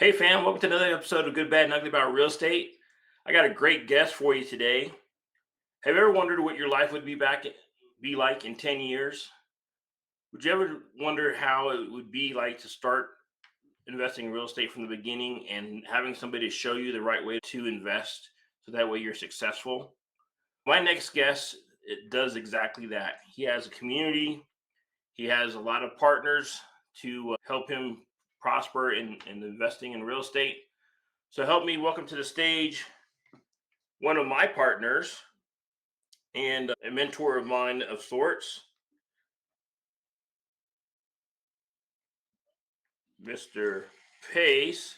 Hey fam, welcome to another episode of Good, Bad, and Ugly about real estate. I got a great guest for you today. Have you ever wondered what your life would be like in 10 years? Would you ever wonder how it would be like to start investing in real estate from the beginning and having somebody to show you the right way to invest so that way you're successful? My next guest does exactly that. He has a community, he has a lot of partners to help him prosper in investing in real estate. So help me welcome to the stage one of my partners and a mentor of mine of sorts, Mr. Pace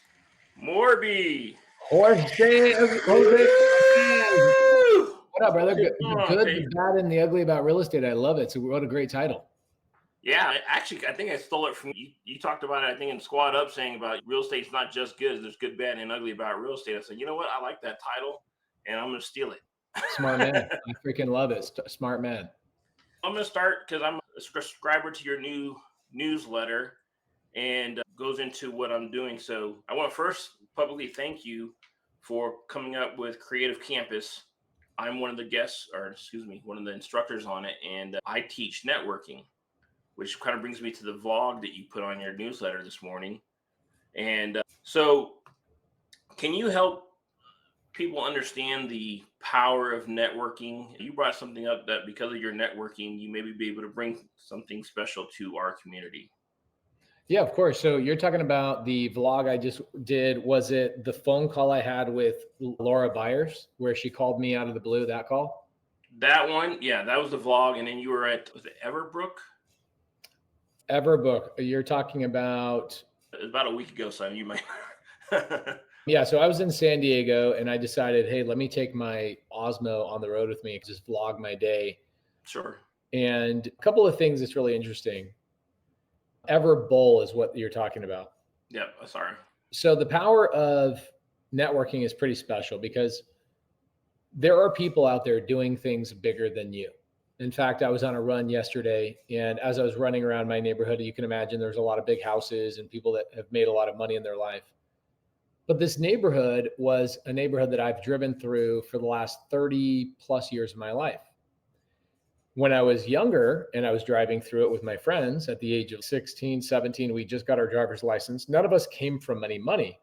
Morby. Jose, man. Woo! What up, brother? Good, Come the on, good, the Pace. bad, and the ugly about real estate. I love it. So, what a great title. Yeah, I think I stole it from you. You talked about it, I think, in Squad Up, saying about real estate's not just good. There's good, bad, and ugly about real estate. I said, you know what? I like that title, and I'm going to steal it. Smart man. I freaking love it. Smart man. I'm going to start because I'm a subscriber to your new newsletter and goes into what I'm doing. So I want to first publicly thank you for coming up with Creative Campus. I'm one of the guests, or excuse me, one of the instructors on it, and I teach networking, which kind of brings me to the vlog that you put on your newsletter this morning. And so, can you help people understand the power of networking? You brought something up that because of your networking, you maybe be able to bring something special to our community. Yeah, of course. So, you're talking about the vlog I just did. Was it the phone call I had with Laura Byers where she called me out of the blue? That call? That one, yeah, that was the vlog. And then you were at, was it Everbrook? Everbook. You're talking about. It was about a week ago, so you might. Yeah, so I was in San Diego and I decided, hey, let me take my Osmo on the road with me, just vlog my day. Sure. And a couple of things that's really interesting. Everbowl is what you're talking about. Yeah, sorry. So the power of networking is pretty special because there are people out there doing things bigger than you. In fact, I was on a run yesterday, and as I was running around my neighborhood, you can imagine there's a lot of big houses and people that have made a lot of money in their life. But this neighborhood was a neighborhood that I've driven through for the last 30 plus years of my life. When I was younger and I was driving through it with my friends at the age of 16, 17, we just got our driver's license. None of us came from any money.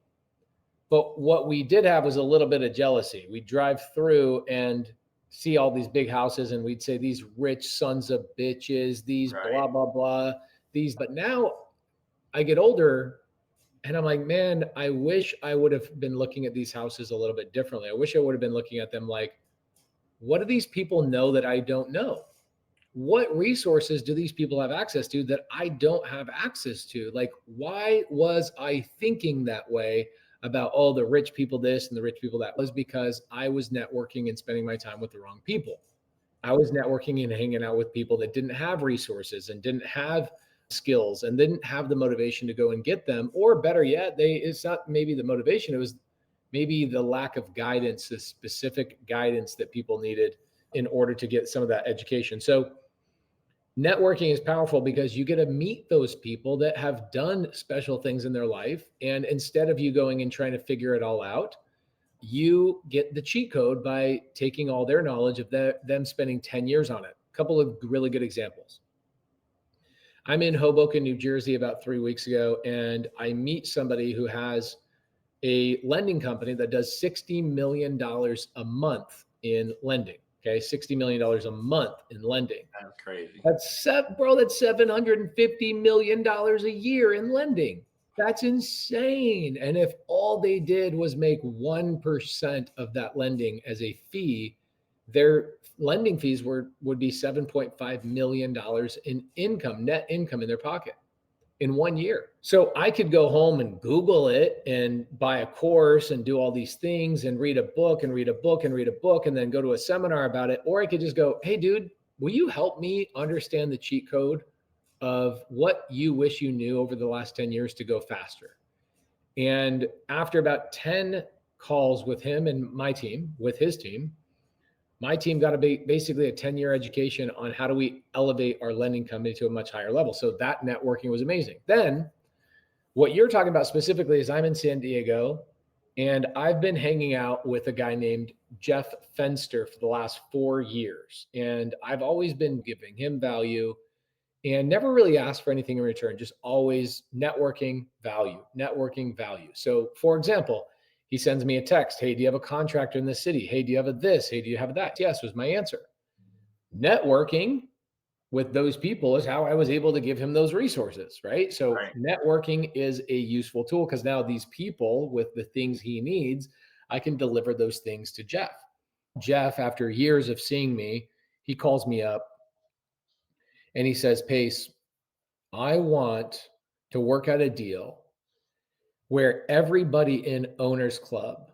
But what we did have was a little bit of jealousy. We'd drive through and see all these big houses and we'd say, these rich sons of bitches, these Right. blah, blah, blah, these. But now I get older and I'm like, man, I wish I would have been looking at these houses a little bit differently. I wish I would have been looking at them like, what do these people know that I don't know? What resources do these people have access to that I don't have access to? Like, why was I thinking that way about, oh, the rich people this and the rich people that? Was because I was networking and spending my time with the wrong people. I was networking and hanging out with people that didn't have resources and didn't have skills and didn't have the motivation to go and get them. Or better yet, it's not maybe the motivation, it was maybe the lack of guidance, the specific guidance that people needed in order to get some of that education. So networking is powerful because you get to meet those people that have done special things in their life. And instead of you going and trying to figure it all out, you get the cheat code by taking all their knowledge of them spending 10 years on it. A couple of really good examples. I'm in Hoboken, New Jersey about 3 weeks ago, and I meet somebody who has a lending company that does $60 million a month in lending. Okay, $60 million a month in lending. That's crazy. That's $750 million a year in lending. That's insane. And if all they did was make 1% of that lending as a fee, their lending fees would be $7.5 million in income, net income in their pocket in 1 year. So I could go home and Google it and buy a course and do all these things and read a book and read a book and read a book and then go to a seminar about it. Or I could just go, hey, dude, will you help me understand the cheat code of what you wish you knew over the last 10 years to go faster? And after about 10 calls with him and my team, with his team, my team got basically a 10-year education on how do we elevate our lending company to a much higher level. So that networking was amazing. Then What you're talking about specifically is I'm in San Diego and I've been hanging out with a guy named Jeff Fenster for the last 4 years. And I've always been giving him value and never really asked for anything in return, just always networking value, networking value. So, for example, he sends me a text. Hey, do you have a contractor in the city? Hey, do you have a this? Hey, do you have that? Yes, was my answer. Networking with those people is how I was able to give him those resources, right? So Right. networking is a useful tool because now these people with the things he needs, I can deliver those things to Jeff. Jeff, after years of seeing me, he calls me up and he says, Pace, I want to work out a deal where everybody in Owners Club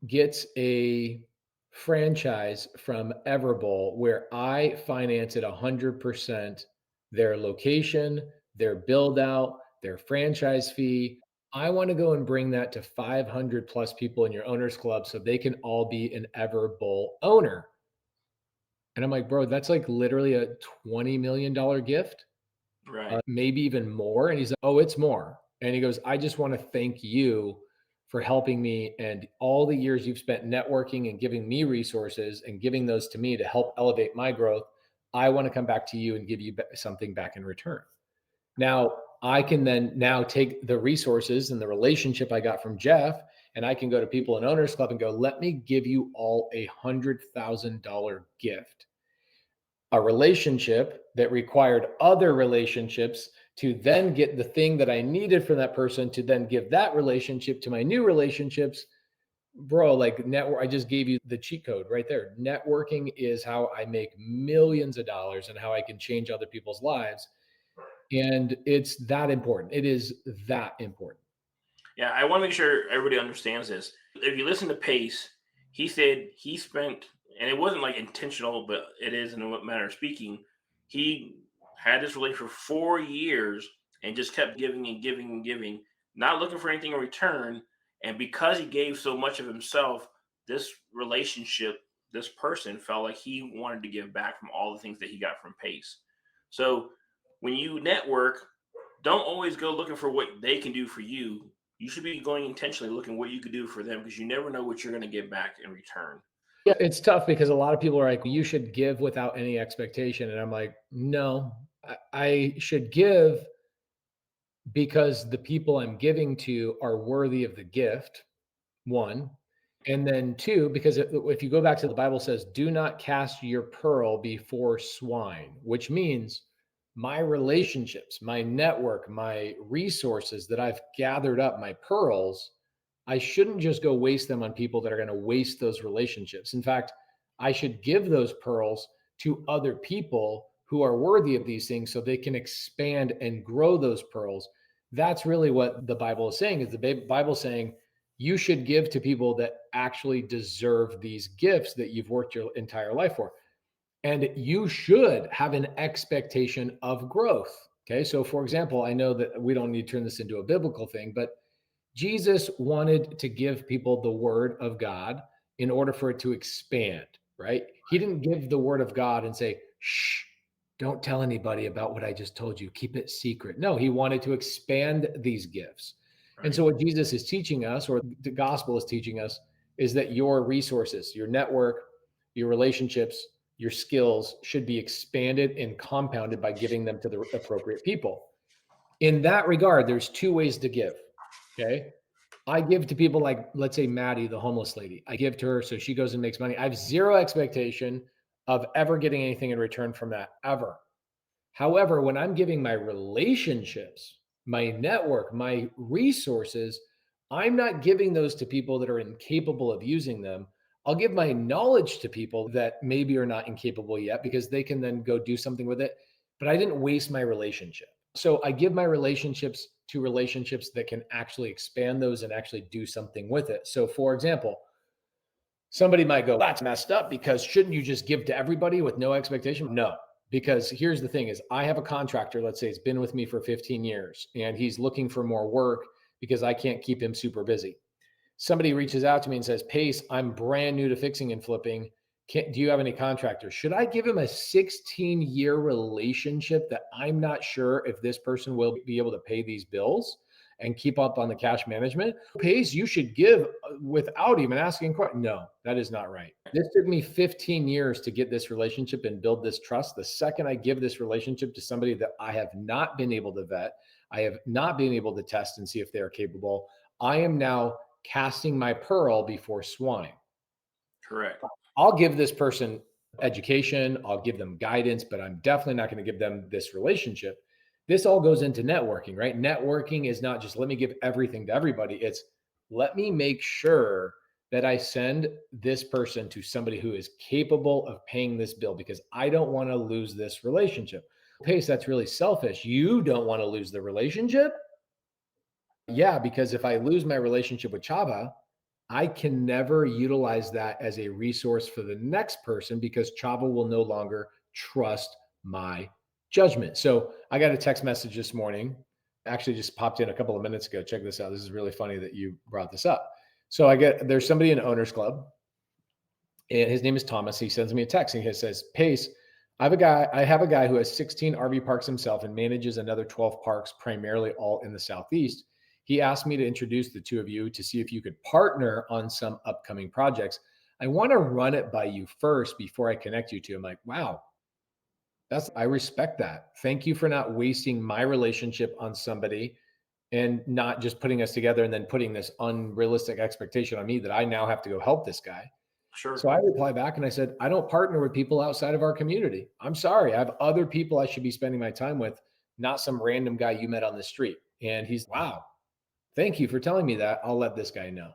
gets a franchise from Everbowl where I finance it 100%, their location, their build out, their franchise fee. I want to go and bring that to 500 plus people in your owners club so they can all be an Everbowl owner. And I'm like, bro, that's like literally a $20 million gift, Right. maybe even more. And he's like, oh, it's more. And he goes, I just want to thank you for helping me and all the years you've spent networking and giving me resources and giving those to me to help elevate my growth. I want to come back to you and give you something back in return. Now, I can then now take the resources and the relationship I got from Jeff, and I can go to people in Owners Club and go, let me give you all $100,000 gift, a relationship that required other relationships to then get the thing that I needed from that person to then give that relationship to my new relationships. Bro, like network, I just gave you the cheat code right there. Networking is how I make millions of dollars and how I can change other people's lives. And it's that important. It is that important. Yeah, I want to make sure everybody understands this. If you listen to Pace, he said he spent, and it wasn't like intentional, but it is in a matter of speaking. He had this relationship for 4 years and just kept giving and giving and giving, not looking for anything in return. And because he gave so much of himself, this relationship, this person felt like he wanted to give back from all the things that he got from Pace. So when you network, don't always go looking for what they can do for you. You should be going intentionally looking what you could do for them because you never know what you're going to get back in return. Yeah, it's tough because a lot of people are like, you should give without any expectation. And I'm like, no, I should give because the people I'm giving to are worthy of the gift, one. And then two, because if you go back to the Bible says, do not cast your pearl before swine, which means my relationships, my network, my resources that I've gathered up, my pearls, I shouldn't just go waste them on people that are going to waste those relationships. In fact, I should give those pearls to other people who are worthy of these things so they can expand and grow those pearls. That's really what the Bible is saying, is the Bible saying you should give to people that actually deserve these gifts that you've worked your entire life for. And you should have an expectation of growth. Okay. So, for example, I know that we don't need to turn this into a biblical thing, but Jesus wanted to give people the word of God in order for it to expand, right? He didn't give the word of God and say, shh, don't tell anybody about what I just told you. Keep it secret. No, he wanted to expand these gifts. And Right. so, what Jesus is teaching us, or the gospel is teaching us, is that your resources, your network, your relationships, your skills should be expanded and compounded by giving them to the appropriate people. In that regard, there's two ways to give. Okay. I give to people like, let's say, Maddie, the homeless lady. I give to her so she goes and makes money. I have zero expectation of ever getting anything in return from that, ever. However, when I'm giving my relationships, my network, my resources, I'm not giving those to people that are incapable of using them. I'll give my knowledge to people that maybe are not incapable yet because they can then go do something with it. But I didn't waste my relationship. So I give my relationships to relationships that can actually expand those and actually do something with it. So, for example, somebody might go, that's messed up because shouldn't you just give to everybody with no expectation? No, because here's the thing is I have a contractor, let's say it's been with me for 15 years and he's looking for more work because I can't keep him super busy. Somebody reaches out to me and says, Pace, I'm brand new to fixing and flipping. Do you have any contractors? Should I give him a 16-year relationship that I'm not sure if this person will be able to pay these bills? and keep up on the cash management. Pace, you should give without even asking questions. No, that is not right. This took me 15 years to get this relationship and build this trust. The second I give this relationship to somebody that I have not been able to vet, I have not been able to test and see if they are capable, I am now casting my pearl before swine. Correct. I'll give this person education, I'll give them guidance, but I'm definitely not going to give them this relationship. This all goes into networking, right? Networking is not just let me give everything to everybody. It's let me make sure that I send this person to somebody who is capable of paying this bill because I don't want to lose this relationship. Pace, that's really selfish. You don't want to lose the relationship? Yeah, because if I lose my relationship with Chava, I can never utilize that as a resource for the next person because Chava will no longer trust my judgment. So I got a text message this morning, actually just popped in a couple of minutes ago. Check this out. This is really funny that you brought this up. So there's somebody in Owners Club and his name is Thomas. He sends me a text and he says, Pace, I have a guy who has 16 RV parks himself and manages another 12 parks, primarily all in the Southeast. He asked me to introduce the two of you to see if you could partner on some upcoming projects. I want to run it by you first before I connect you to. I'm like, wow, I respect that. Thank you for not wasting my relationship on somebody and not just putting us together and then putting this unrealistic expectation on me that I now have to go help this guy. Sure. So I reply back and I said, I don't partner with people outside of our community. I'm sorry. I have other people I should be spending my time with, not some random guy you met on the street. And he's, wow, thank you for telling me that. I'll let this guy know.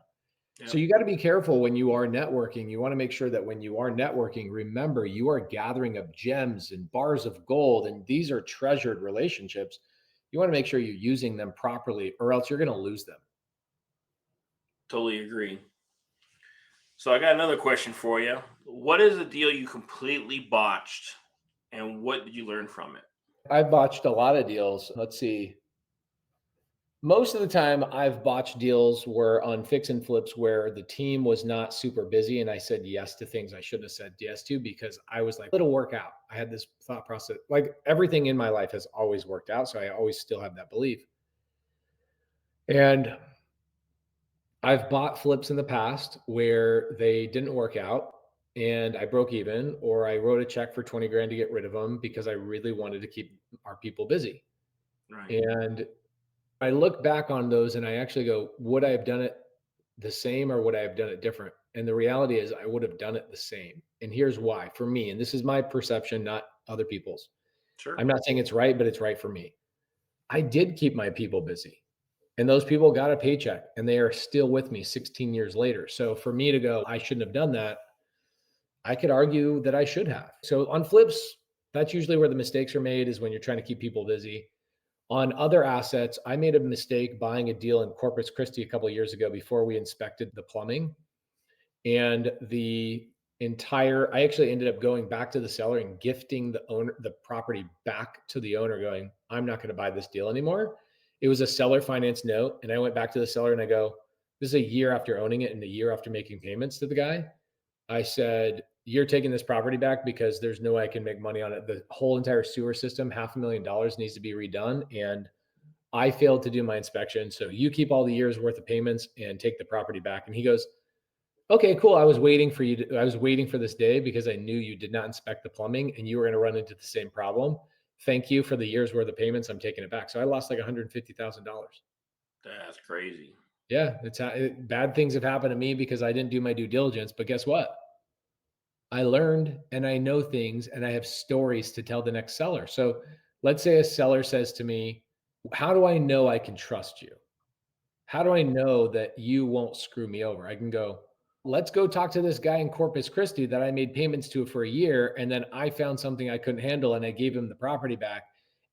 So Yep. you got to be careful when you are networking. You want to make sure that when you are networking, remember you are gathering up gems and bars of gold, and these are treasured relationships. You want to make sure you're using them properly, or else you're going to lose them. Totally agree. So I got another question for you. What is a deal you completely botched, and what did you learn from it? I've botched a lot of deals. Let's see. Most of the time, I've botched deals were on fix and flips where the team was not super busy, and I said yes to things I shouldn't have said yes to because I was like, it'll work out. I had this thought process, like everything in my life has always worked out, so I always still have that belief. And I've bought flips in the past where they didn't work out and I broke even, or I wrote a check for 20 grand to get rid of them because I really wanted to keep our people busy. Right. And I look back on those and I actually go, would I have done it the same or would I have done it different? And the reality is, I would have done it the same. And here's why for me, and this is my perception, not other people's. Sure. I'm not saying it's right, but it's right for me. I did keep my people busy. And those people got a paycheck and they are still with me 16 years later. So for me to go, I shouldn't have done that, I could argue that I should have. So on flips, that's usually where the mistakes are made is when you're trying to keep people busy. On other assets, I made a mistake buying a deal in Corpus Christi a couple of years ago before we inspected the plumbing. And I actually ended up going back to the seller and gifting the property back to the owner, going, I'm not going to buy this deal anymore. It was a seller finance note. And I went back to the seller and I go, this is a year after owning it and a year after making payments to the guy. I said, you're taking this property back because there's no way I can make money on it. The whole entire sewer system, $500,000 needs to be redone. And I failed to do my inspection. So you keep all the years worth of payments and take the property back. And he goes, okay, cool. I was waiting for this day because I knew you did not inspect the plumbing and you were going to run into the same problem. Thank you for the years worth of payments. I'm taking it back. So I lost like $150,000. That's crazy. Yeah, bad things have happened to me because I didn't do my due diligence. But guess what? I learned and I know things and I have stories to tell the next seller. So let's say a seller says to me, how do I know I can trust you? How do I know that you won't screw me over? I can go, let's go talk to this guy in Corpus Christi that I made payments to for a year. And then I found something I couldn't handle and I gave him the property back.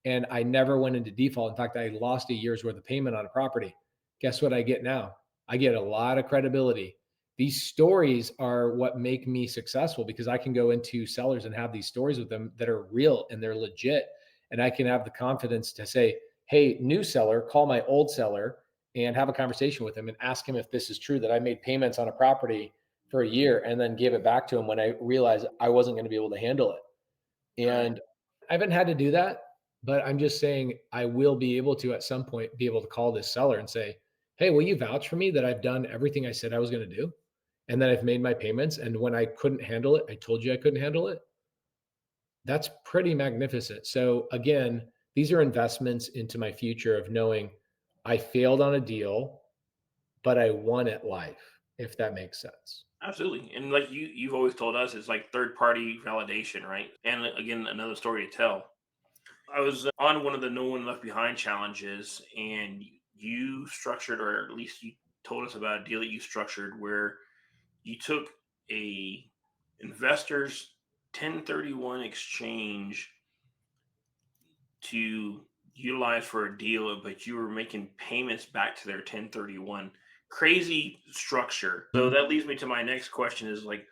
And I never went into default. In fact, I lost a year's worth of payment on a property. Guess what I get now? I get a lot of credibility. These stories are what make me successful because I can go into sellers and have these stories with them that are real and they're legit. And I can have the confidence to say, hey, new seller, call my old seller and have a conversation with him and ask him if this is true that I made payments on a property for a year and then gave it back to him when I realized I wasn't going to be able to handle it. Right. And I haven't had to do that, But I'm just saying I will be able to at some point be able to call this seller and say, "Hey, will you vouch for me that I've done everything I said I was going to do? And that I've made my payments. And when I couldn't handle it, I told you I couldn't handle it." That's pretty magnificent. So again, these are investments into my future of knowing I failed on a deal, but I won at life, if that makes sense. Absolutely. And like you've always told us, it's like third party validation, right? And again, another story to tell. I was on one of the No One Left Behind challenges, and you structured, or at least you told us about a deal that you structured where you took a investor's 1031 exchange to utilize for a deal, but you were making payments back to their 1031. Crazy structure. So Mhm. that leads me to my next question is like,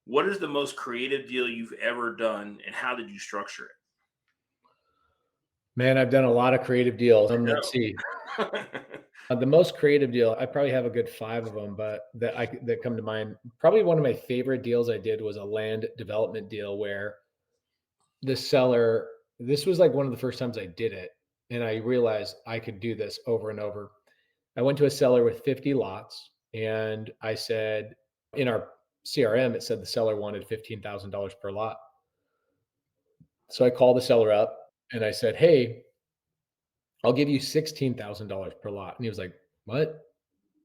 what is the most creative deal you've ever done and how did you structure it? Man, I've done a lot of creative deals. Let's see. No. The most creative deal, I probably have a good 5 of them, but that come to mind. Probably one of my favorite deals I did was a land development deal where the seller, this was like one of the first times I did it, and I realized I could do this over and over. I went to a seller with 50 lots, and I said, in our CRM, it said the seller wanted $15,000 per lot. So I called the seller up and I said, "Hey, I'll give you $16,000 per lot." And he was like, "What?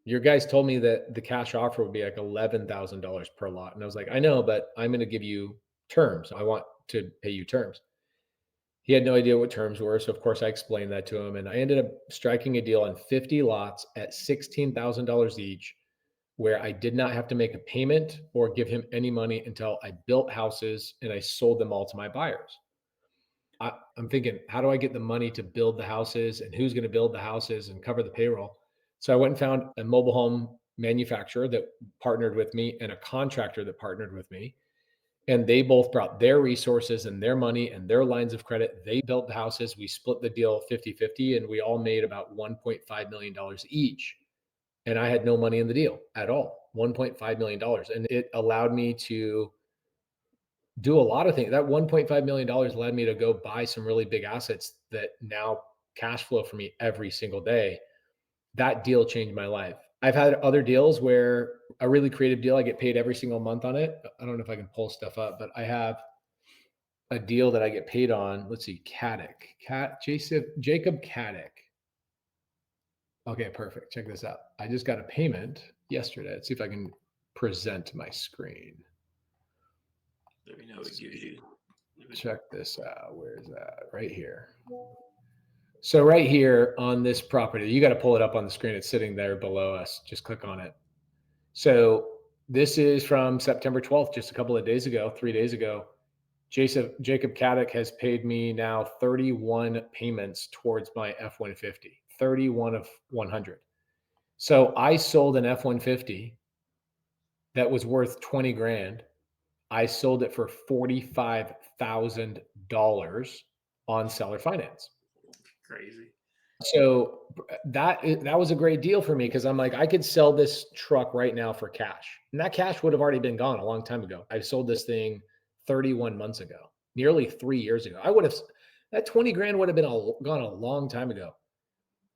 Your guys told me that the cash offer would be like $11,000 per lot." And I was like, "I know, but I'm going to give you terms. I want to pay you terms." He had no idea what terms were. So, of course, I explained that to him. And I ended up striking a deal on 50 lots at $16,000 each, where I did not have to make a payment or give him any money until I built houses and I sold them all to my buyers. I'm thinking, how do I get the money to build the houses and who's going to build the houses and cover the payroll? So I went and found a mobile home manufacturer that partnered with me and a contractor that partnered with me. And they both brought their resources and their money and their lines of credit. They built the houses. We split the deal 50-50, and we all made about $1.5 million each. And I had no money in the deal at all, $1.5 million. And it allowed me to do a lot of things. That $1.5 million led me to go buy some really big assets that now cash flow for me every single day. That deal changed my life. I've had other deals where a really creative deal, I get paid every single month on it. I don't know if I can pull stuff up, but I have a deal that I get paid on. Let's see, Jacob Caddick. Okay, perfect. Check this out. I just got a payment yesterday. Let's see if I can present my screen. Let me know what it Let's gives see. you. Check this out. Where is that? Right here. So right here on this property, you got to pull it up on the screen. It's sitting there below us. Just click on it. So this is from September 12th, just a couple of days ago, 3 days ago. Jacob Caddick has paid me now 31 payments towards my F-150, 31 of 100. So I sold an F-150 that was worth 20 grand. I sold it for $45,000 on seller finance. Crazy. So that was a great deal for me because I'm like, I could sell this truck right now for cash. And that cash would have already been gone a long time ago. I sold this thing 31 months ago, nearly 3 years ago. I would have that 20 grand would have been gone a long time ago.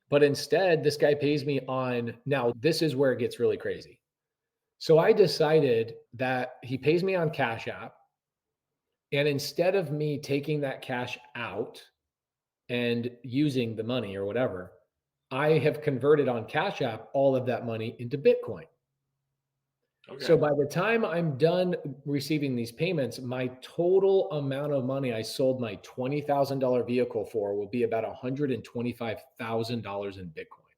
But instead, this guy pays me on now. This is where it gets really crazy. So I decided that he pays me on Cash App. And instead of me taking that cash out and using the money or whatever, I have converted on Cash App all of that money into Bitcoin. Okay. So by the time I'm done receiving these payments, my total amount of money I sold my $20,000 vehicle for will be about $125,000 in Bitcoin.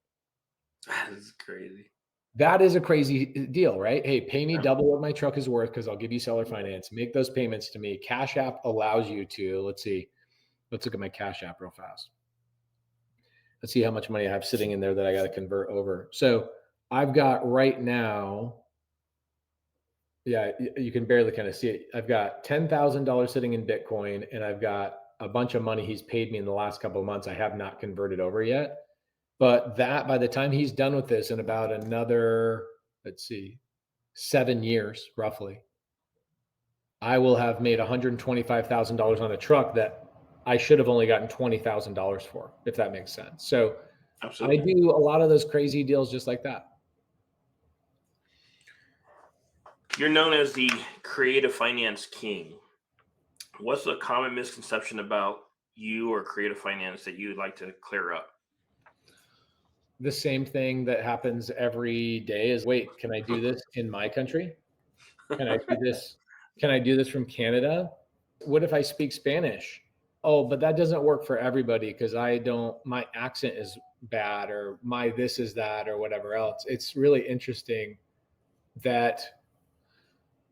That is crazy. That is a crazy deal, right? Hey, pay me Yeah. double what my truck is worth because I'll give you seller finance. Make those payments to me. Cash App allows you to, let's see, let's look at my Cash App real fast. Let's see how much money I have sitting in there that I got to convert over. So I've got right now, yeah, you can barely kind of see it. I've got $10,000 sitting in Bitcoin, and I've got a bunch of money he's paid me in the last couple of months. I have not converted over yet, but that by the time he's done with this in about another, let's see, 7 years roughly, I will have made $125,000 on a truck that I should have only gotten $20,000 for, if that makes sense. So I Absolutely. do a lot of those crazy deals just like that. You're known as the creative finance king. What's a common misconception about you or creative finance that you'd like to clear up? The same thing that happens every day is, wait, can I do this in my country? Can I do this? Can I do this from Canada? What if I speak Spanish? Oh, but that doesn't work for everybody because my accent is bad, or my this is that, or whatever else. It's really interesting that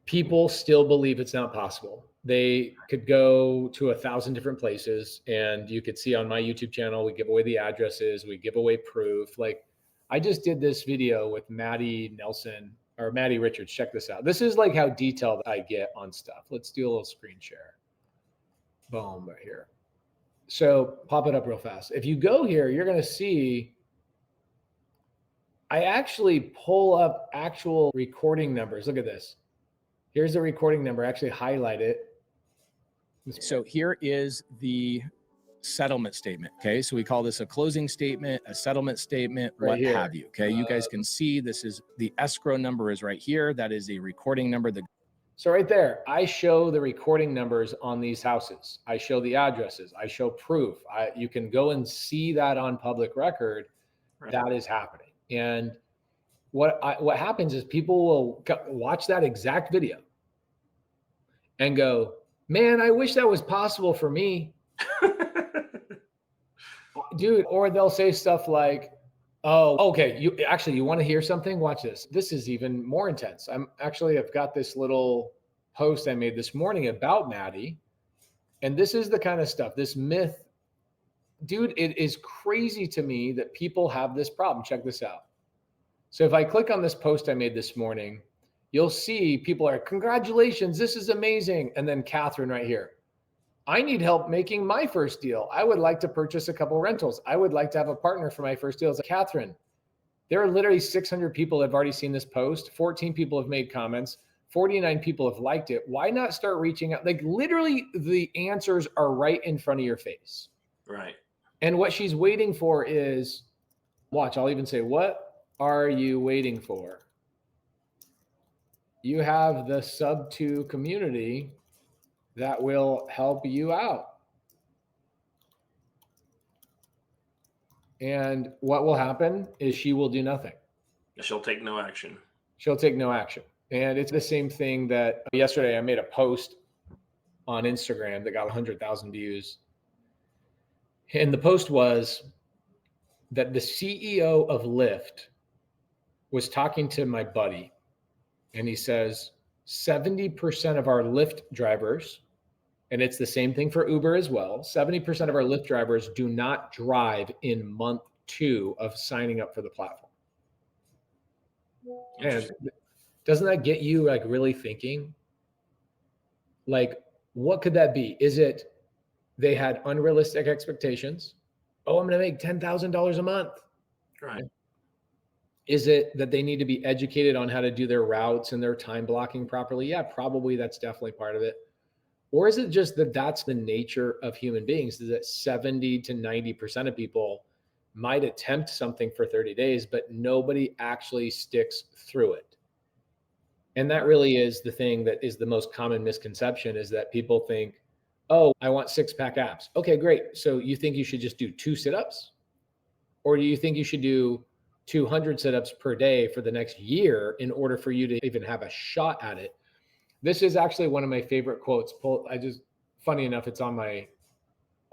people still believe it's not possible. They could go to 1,000 different places, and you could see on my YouTube channel, we give away the addresses, we give away proof. Like, I just did this video with Maddie Nelson or Maddie Richards. Check this out. This is like how detailed I get on stuff. Let's do a little screen share. Boom, right here. So pop it up real fast. If you go here, you're going to see I actually pull up actual recording numbers. Look at this. Here's the recording number. I actually highlight it. So here is the settlement statement. Okay. So we call this a closing statement, a settlement statement, Right what here. have you. Okay. You guys can see this is the escrow number is right here. That is a recording number. So right there, I show the recording numbers on these houses. I show the addresses. I show proof. You can go and see that on public record. Right. That is happening. And what happens is people will watch that exact video and go, man, I wish that was possible for me. Dude, or they'll say stuff like, oh, okay, you want to hear something? Watch this. This is even more intense. I've got this little post I made this morning about Maddie. And this is the kind of stuff, this myth, dude, it is crazy to me that people have this problem. Check this out. So if I click on this post I made this morning, you'll see people are, congratulations, this is amazing. And then Catherine right here, I need help making my first deal. I would like to purchase a couple rentals. I would like to have a partner for my first deal. It's like, Catherine, there are literally 600 people that have already seen this post. 14 people have made comments. 49 people have liked it. Why not start reaching out? Like, literally the answers are right in front of your face. Right. And what she's waiting for is, watch, I'll even say, what are you waiting for? You have the SubTo community that will help you out. And what will happen is she will do nothing. She'll take no action. She'll take no action. And it's the same thing that yesterday I made a post on Instagram that got 100,000 views. And the post was that the CEO of Lyft was talking to my buddy, and he says 70% of our Lyft drivers, and it's the same thing for Uber as well, 70% of our Lyft drivers do not drive in month 2 of signing up for the platform. And doesn't that get you like really thinking? Like, what could that be? Is it they had unrealistic expectations? Oh, I'm going to make $10,000 a month. Right. Is it that they need to be educated on how to do their routes and their time blocking properly? Yeah, probably that's definitely part of it. Or is it just that that's the nature of human beings, is that 70 to 90% of people might attempt something for 30 days, but nobody actually sticks through it? And that really is the thing that is the most common misconception, is that people think, oh, I want 6-pack abs. Okay, great. So you think you should just do 2 sit-ups? Or do you think you should do 200 sit-ups per day for the next year in order for you to even have a shot at it? This is actually one of my favorite quotes. Funny enough, it's on my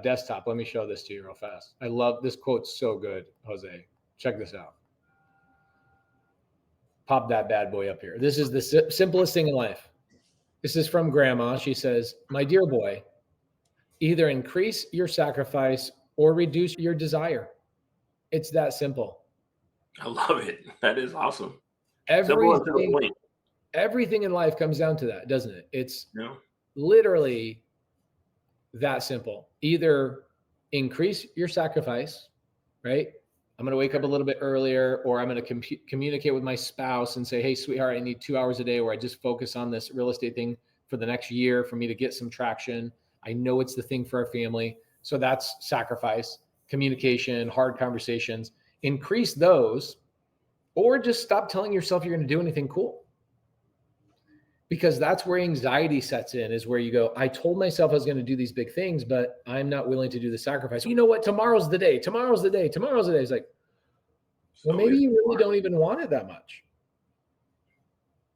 desktop. Let me show this to you real fast. I love this quote. So good, Jose. Check this out. Pop that bad boy up here. This is the simplest thing in life. This is from Grandma. She says, my dear boy, either increase your sacrifice or reduce your desire. It's that simple. I love it. That is awesome. Everything in life comes down to that, doesn't it? It's literally that simple. Either increase your sacrifice, right? I'm going to wake up a little bit earlier, or I'm going to communicate with my spouse and say, hey, sweetheart, I need 2 hours a day where I just focus on this real estate thing for the next year for me to get some traction. I know it's the thing for our family. So that's sacrifice, communication, hard conversations. Increase those, or just stop telling yourself you're going to do anything cool. Because that's where anxiety sets in, is where you go, I told myself I was going to do these big things, but I'm not willing to do the sacrifice. You know what? Tomorrow's the day. Tomorrow's the day. Tomorrow's the day. It's like, well, maybe you really don't even want it that much.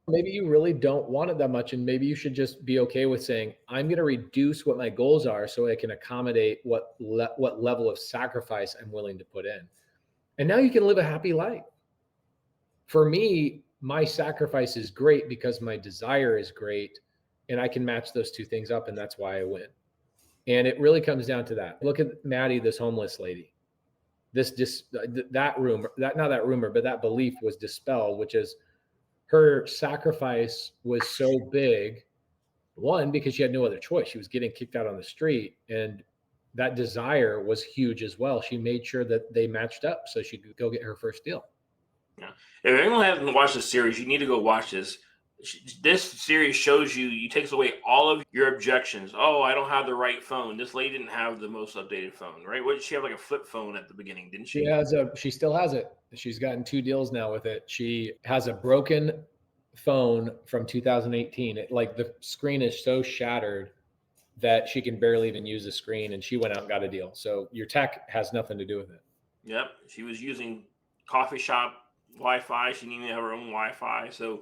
Maybe you really don't want it that much. And maybe you should just be okay with saying, I'm going to reduce what my goals are so I can accommodate what level of sacrifice I'm willing to put in. And now you can live a happy life. For me, my sacrifice is great because my desire is great, and I can match those two things up, and that's why I win. And it really comes down to that. Look at Maddie, this homeless lady. That belief was dispelled, which is her sacrifice was so big. One, because she had no other choice. She was getting kicked out on the street, and that desire was huge as well. She made sure that they matched up so she could go get her first deal. Yeah. If anyone hasn't watched this series, you need to go watch this. This series shows you takes away all of your objections. Oh, I don't have the right phone. This lady didn't have the most updated phone, right? What did she have, like a flip phone at the beginning, didn't she? She still has it. She's gotten 2 deals now with it. She has a broken phone from 2018. Like the screen is so shattered that she can barely even use the screen, and she went out and got a deal. So your tech has nothing to do with it. Yep. She was using coffee shop Wi-Fi. She didn't even have her own Wi-Fi. So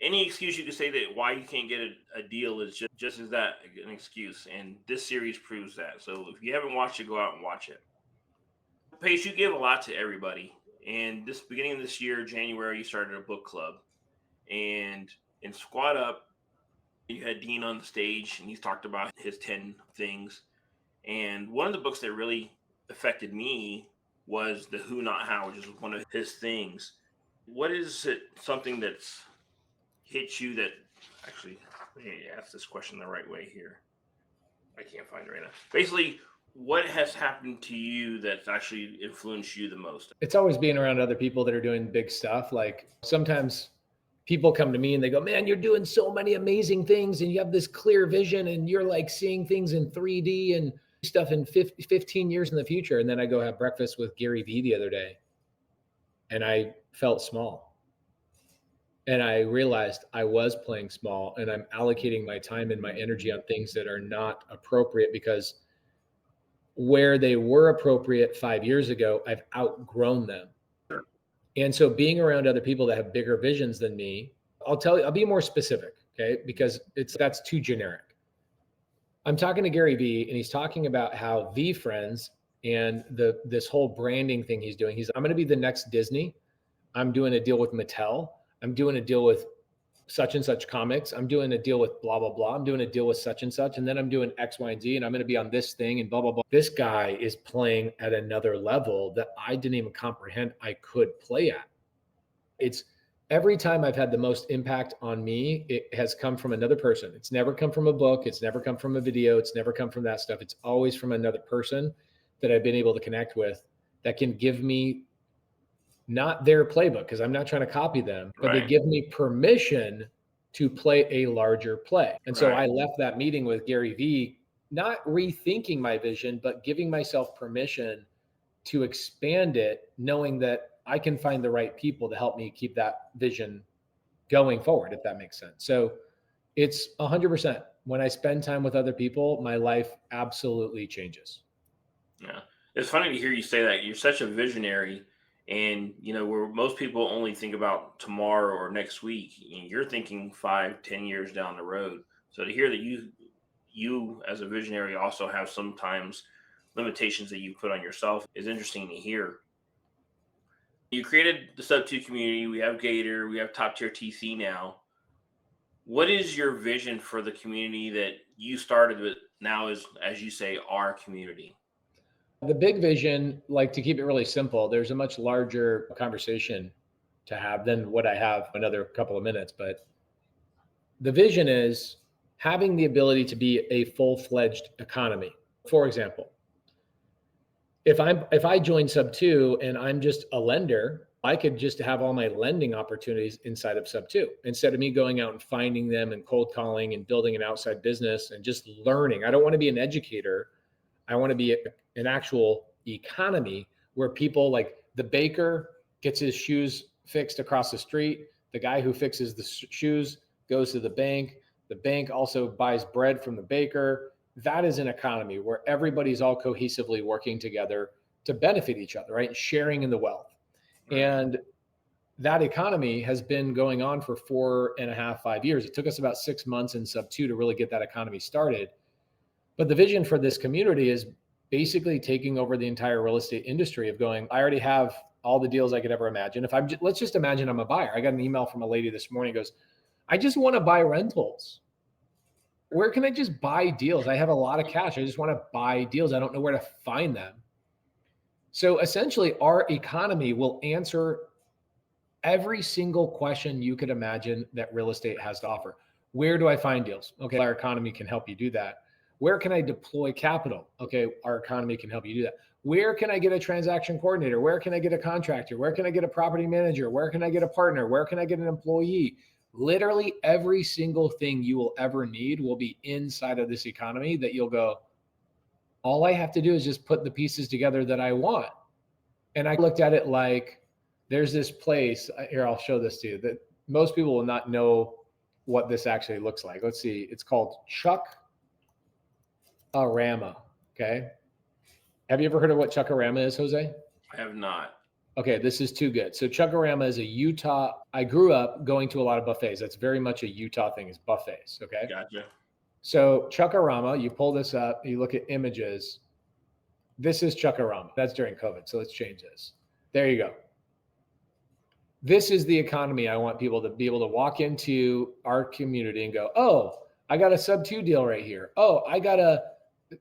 any excuse you could say that why you can't get a deal is just as that an excuse. And this series proves that. So if you haven't watched it, go out and watch it. Pace, you give a lot to everybody. And this beginning of this year, January, you started a book club. And in Squad Up, you had Dean on the stage, and he's talked about his 10 things. And one of the books that really affected me was The Who Not How, which is one of his things. What is it, something that's hit you that actually, let me ask this question the right way here. I can't find it right now. Basically, what has happened to you that's actually influenced you the most? It's always being around other people that are doing big stuff. Like sometimes people come to me and they go, man, you're doing so many amazing things and you have this clear vision and you're like seeing things in 3D and stuff in 15 years in the future. And then I go have breakfast with Gary Vee the other day and I felt small. And I realized I was playing small, and I'm allocating my time and my energy on things that are not appropriate, because where they were appropriate 5 years ago, I've outgrown them. And so being around other people that have bigger visions than me, I'll be more specific, okay? Because that's too generic. I'm talking to Gary Vee, and he's talking about how VeeFriends and this whole branding thing he's doing. I'm going to be the next Disney. I'm doing a deal with Mattel. I'm doing a deal with such and such comics. I'm doing a deal with blah, blah, blah. I'm doing a deal with such and such. And then I'm doing X, Y, and Z. And I'm going to be on this thing and blah, blah, blah. This guy is playing at another level that I didn't even comprehend I could play at. It's every time I've had the most impact on me, it has come from another person. It's never come from a book. It's never come from a video. It's never come from that stuff. It's always from another person that I've been able to connect with that can give me not their playbook, because I'm not trying to copy them, but They give me permission to play a larger play. And so I left that meeting with Gary Vee, not rethinking my vision, but giving myself permission to expand it, knowing that I can find the right people to help me keep that vision going forward, if that makes sense. So it's 100%. When I spend time with other people, my life absolutely changes. Yeah. It's funny to hear you say that. You're such a visionary. And, where most people only think about tomorrow or next week, you're thinking 5-10 years down the road. So to hear that you as a visionary also have sometimes limitations that you put on yourself is interesting to hear. You created the SubTo community. We have Gator. We have Top Tier TC now. What is your vision for the community that you started with now is, as you say, our community? The big vision, like, to keep it really simple, there's a much larger conversation to have than what I have another couple of minutes. But the vision is having the ability to be a full-fledged economy. For example, if I join SubTo and I'm just a lender, I could just have all my lending opportunities inside of SubTo instead of me going out and finding them and cold calling and building an outside business and just learning. I don't want to be an educator. I want to be an actual economy where people, like the baker gets his shoes fixed across the street. The guy who fixes the shoes goes to the bank. The bank also buys bread from the baker. That is an economy where everybody's all cohesively working together to benefit each other, right? Sharing in the wealth. Right. And that economy has been going on for 4.5, 5 years. It took us about 6 months in SubTo to really get that economy started. But the vision for this community is basically taking over the entire real estate industry of going, I already have all the deals I could ever imagine. If let's just imagine I'm a buyer. I got an email from a lady this morning, goes, I just want to buy rentals. Where can I just buy deals? I have a lot of cash. I just want to buy deals. I don't know where to find them. So essentially, our economy will answer every single question you could imagine that real estate has to offer. Where do I find deals? Okay, our economy can help you do that. Where can I deploy capital? Okay, our economy can help you do that. Where can I get a transaction coordinator? Where can I get a contractor? Where can I get a property manager? Where can I get a partner? Where can I get an employee? Literally every single thing you will ever need will be inside of this economy that you'll go, all I have to do is just put the pieces together that I want. And I looked at it like, there's this place here, I'll show this to you, that most people will not know what this actually looks like. Let's see. It's called Chuck-A-Rama. Okay. Have you ever heard of what Chuck-A-Rama is, Jose? I have not. Okay, this is too good. So Chuck-A-Rama is a Utah. I grew up going to a lot of buffets. That's very much a Utah thing, is buffets. Okay. Gotcha. So Chuck-A-Rama, you pull this up, you look at images. This is Chuck-A-Rama. That's during COVID. So let's change this. There you go. This is the economy I want people to be able to walk into our community and go, oh, I got a SubTo deal right here. Oh, I got a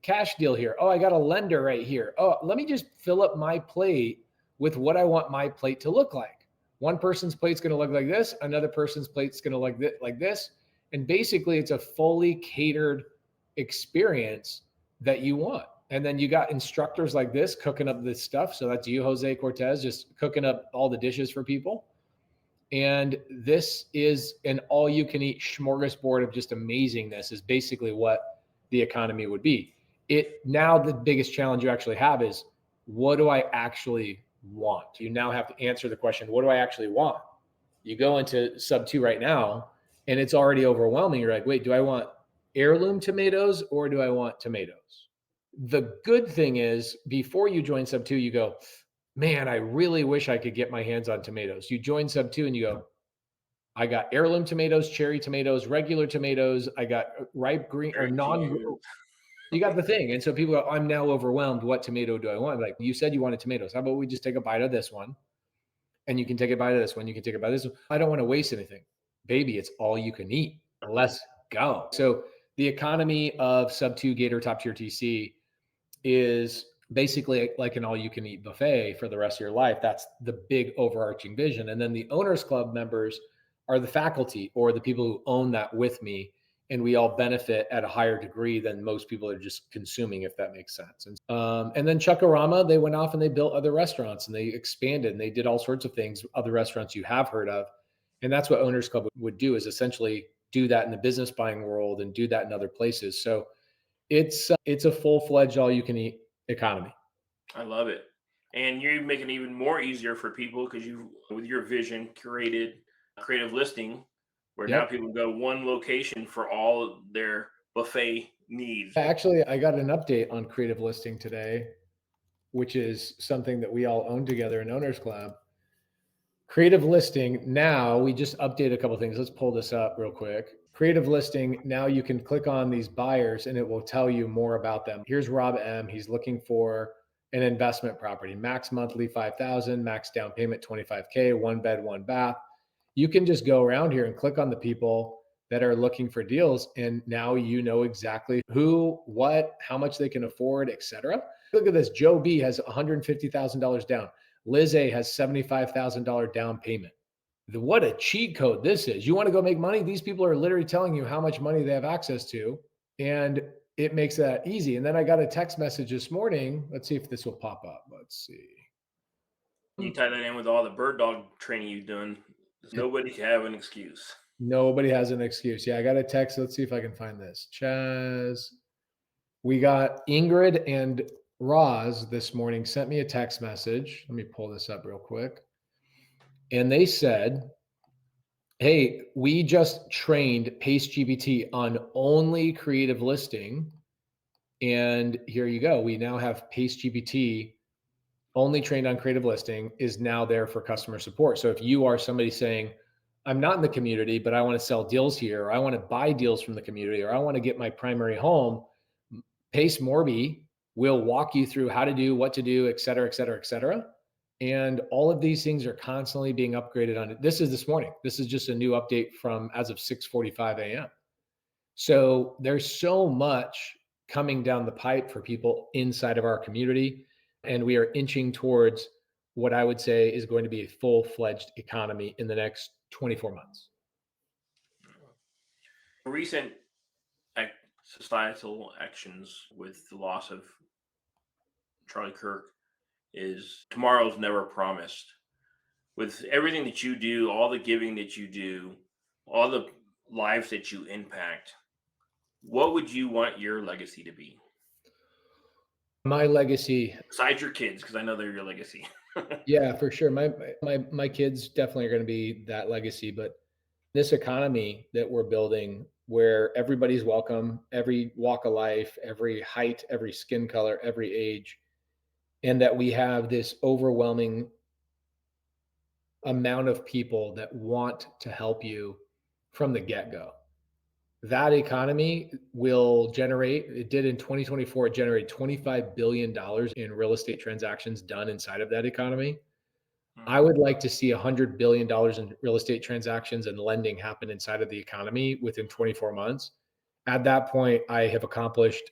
cash deal here. Oh, I got a lender right here. Oh, let me just fill up my plate with what I want my plate to look like. One person's plate's going to look like this. Another person's plate's going to look like this. And basically it's a fully catered experience that you want. And then you got instructors like this cooking up this stuff. So that's you, Jose Cortez, just cooking up all the dishes for people. And this is an all-you-can-eat smorgasbord of just amazingness is basically what the economy would be. Now the biggest challenge you actually have is, what do I actually want? You now have to answer the question, what do I actually want? You go into SubTo right now, and it's already overwhelming. You're like, wait, do I want heirloom tomatoes or do I want tomatoes? The good thing is, before you join SubTo, you go, man, I really wish I could get my hands on tomatoes. You join SubTo and you go, I got heirloom tomatoes, cherry tomatoes, regular tomatoes. I got ripe green or you got the thing. And so people go, I'm now overwhelmed. What tomato do I want? Like, you said you wanted tomatoes. How about we just take a bite of this one? And you can take a bite of this one. You can take a bite of this one. I don't want to waste anything. Baby, it's all you can eat. Let's go. So the economy of SubTo Gator Top Tier TC is basically like an all-you-can-eat buffet for the rest of your life. That's the big overarching vision. And then the Owners Club members are the faculty or the people who own that with me. And we all benefit at a higher degree than most people are just consuming, if that makes sense. And then Chuck-A-Rama, they went off and they built other restaurants and they expanded and they did all sorts of things, other restaurants you have heard of. And that's what Owners Club would do, is essentially do that in the business buying world and do that in other places. So it's a full-fledged all-you-can-eat economy. I love it. And you're making it even more easier for people because you, with your vision, curated creative listing where now people can go one location for all their buffet needs. Actually, I got an update on creative listing today, which is something that we all own together in Owners Club. Creative listing, now we just updated a couple of things. Let's pull this up real quick. Creative listing, now you can click on these buyers and it will tell you more about them. Here's Rob M. He's looking for an investment property, max monthly 5,000, max down payment 25K, 1 bed, 1 bath. You can just go around here and click on the people that are looking for deals. And now you know exactly who, what, how much they can afford, etc. Look at this. Joe B has $150,000 down. Liz A has $75,000 down payment. What a cheat code this is. You want to go make money? These people are literally telling you how much money they have access to, and it makes that easy. And then I got a text message this morning. Let's see if this will pop up. Let's see. You tie that in with all the bird dog training you've done. Nobody can have an excuse. Nobody has an excuse. Yeah, I got a text. Let's see if I can find this. Chaz We got Ingrid and Roz this morning sent me a text message. Let me pull this up real quick. And they said, hey, we just trained Pace GPT on only creative listing. And here you go. We now have Pace GPT only trained on creative listing is now there for customer support. So if you are somebody saying, I'm not in the community, but I want to sell deals here, or I want to buy deals from the community, or I want to get my primary home, Pace Morby will walk you through how to do, what to do, et cetera, et cetera, et cetera. And all of these things are constantly being upgraded on it. This is this morning. This is just a new update from as of 6:45 a.m. So there's so much coming down the pipe for people inside of our community. And we are inching towards what I would say is going to be a full-fledged economy in the next 24 months. Recent societal actions with the loss of Charlie Kirk is tomorrow's never promised. With everything that you do, all the giving that you do, all the lives that you impact, what would you want your legacy to be? My legacy, besides your kids, because I know they're your legacy. yeah, for sure. My kids definitely are going to be that legacy, but this economy that we're building where everybody's welcome, every walk of life, every height, every skin color, every age, and that we have this overwhelming amount of people that want to help you from the get-go. That economy will generate, it did in 2024, it generated $25 billion in real estate transactions done inside of that economy. I would like to see $100 billion in real estate transactions and lending happen inside of the economy within 24 months. At that point, I have accomplished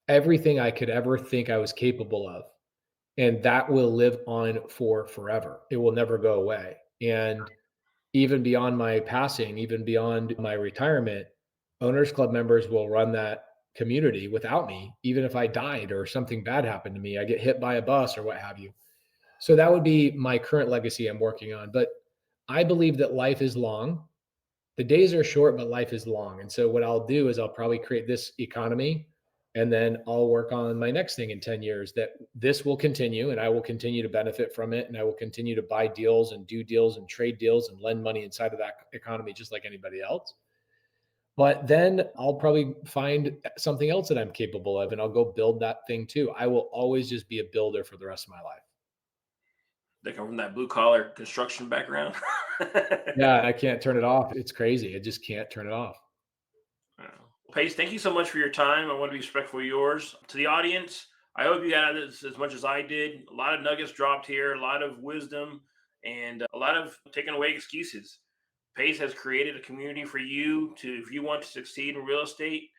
everything I could ever think I was capable of. And that will live on for forever. It will never go away. And even beyond my passing, even beyond my retirement, Owners Club members will run that community without me, even if I died or something bad happened to me, I get hit by a bus or what have you. So that would be my current legacy I'm working on. But I believe that life is long. The days are short, but life is long. And so what I'll do is I'll probably create this economy and then I'll work on my next thing in 10 years that this will continue and I will continue to benefit from it. And I will continue to buy deals and do deals and trade deals and lend money inside of that economy, just like anybody else. But then I'll probably find something else that I'm capable of and I'll go build that thing too. I will always just be a builder for the rest of my life. They come from that blue collar construction background. Yeah, I can't turn it off. It's crazy. I just can't turn it off. Pace, thank you so much for your time. I want to be respectful of yours. To the audience, I hope you got this as much as I did. A lot of nuggets dropped here, a lot of wisdom, and a lot of taking away excuses. Pace has created a community for you to, if you want to succeed in real estate,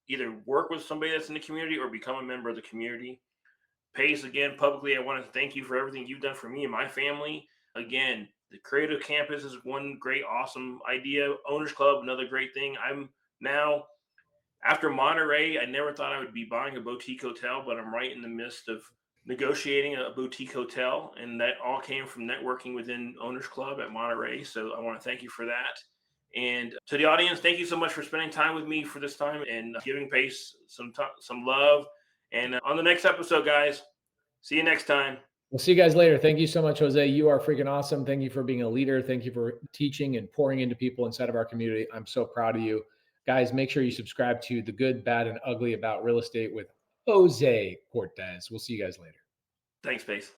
either work with somebody that's in the community or become a member of the community. Pace, again, publicly, I want to thank you for everything you've done for me and my family. Again, the Creative Campus is one great, awesome idea. Owners Club, another great thing. I'm now, after Monterey, I never thought I would be buying a boutique hotel, but I'm right in the midst of negotiating a boutique hotel. And that all came from networking within Owners Club at Monterey. So I want to thank you for that. And to the audience, thank you so much for spending time with me for this time and giving Pace some love. And on the next episode, guys, see you next time. We'll see you guys later. Thank you so much, Jose. You are freaking awesome. Thank you for being a leader. Thank you for teaching and pouring into people inside of our community. I'm so proud of you. Guys, make sure you subscribe to The Good, Bad, and Ugly About Real Estate with Jose Cortez. We'll see you guys later. Thanks, Pace.